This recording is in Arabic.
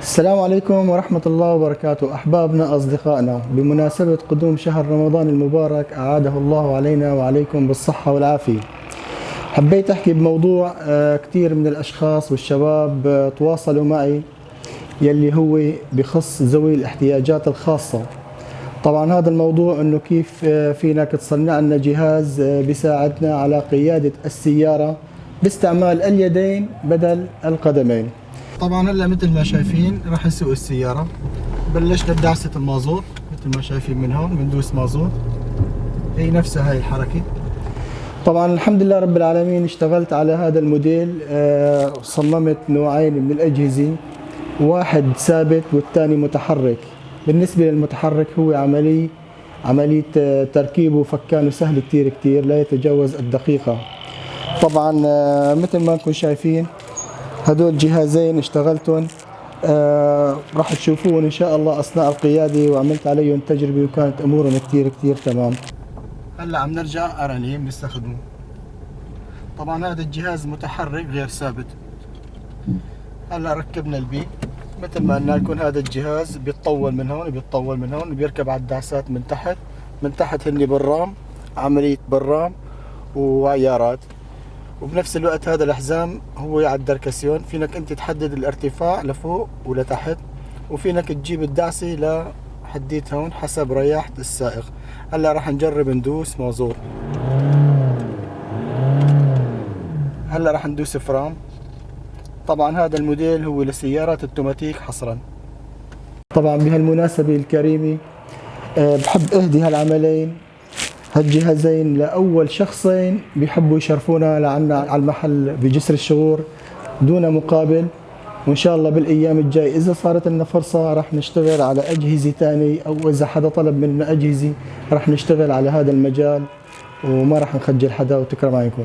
السلام عليكم ورحمة الله وبركاته أحبابنا أصدقائنا، بمناسبة قدوم شهر رمضان المبارك أعاده الله علينا وعليكم بالصحة والعافية. حبيت أحكي بموضوع كثير من الأشخاص والشباب تواصلوا معي، يلي هو بخص ذوي الاحتياجات الخاصة. طبعا هذا الموضوع أنه كيف فينك تصنع لنا جهاز بيساعدنا على قيادة السيارة باستعمال اليدين بدل القدمين. طبعا هلا مثل ما شايفين راح نسوق السيارة. بلشنا بدعسة المازوت مثل ما شايفين من هون، بندوس مازوت، هي نفسها هاي الحركة. طبعا الحمد لله رب العالمين اشتغلت على هذا الموديل، صممت نوعين من الأجهزة، واحد ثابت والثاني متحرك. بالنسبة للمتحرك هو عملية تركيبه وفكانه سهل كتير لا يتجاوز الدقيقة. طبعا مثل ما انكم شايفين هدول جهازين اشتغلتهم، راح تشوفون ان شاء الله اثناء القيادة، وعملت عليهم تجربة وكانت امورهم كتير تمام. هلا عم نرجع ارانيه بنستخدمه. طبعا هذا الجهاز متحرك غير ثابت. هلا ركبنا البي مثل ما قلنا لكم، هذا الجهاز بيتطول من هون بيركب على الدعسات من تحت هني بالرام، عملية بالرام وعيارات. وبنفس الوقت هذا الحزام هو على الدركسيون، فينك انت تحدد الارتفاع لفوق ولتحت، وفينك تجيب الدعسة لحديت هون حسب رياحة السائق. هلا راح نجرب ندوس مازور. هلا راح ندوس فرام. طبعا هذا الموديل هو لسيارات التوماتيك حصرا. طبعا بهالمناسبة الكريمة بحب اهدي هالعملين هالجهازين لأول شخصين بيحبوا يشرفونا لعنا على المحل بجسر الشغور دون مقابل. وإن شاء الله بالأيام الجاي إذا صارت لنا فرصة راح نشتغل على أجهزة تانية، أو إذا حدا طلب منا أجهزة راح نشتغل على هذا المجال، وما راح نخجل حدا، وتكرم عليكم.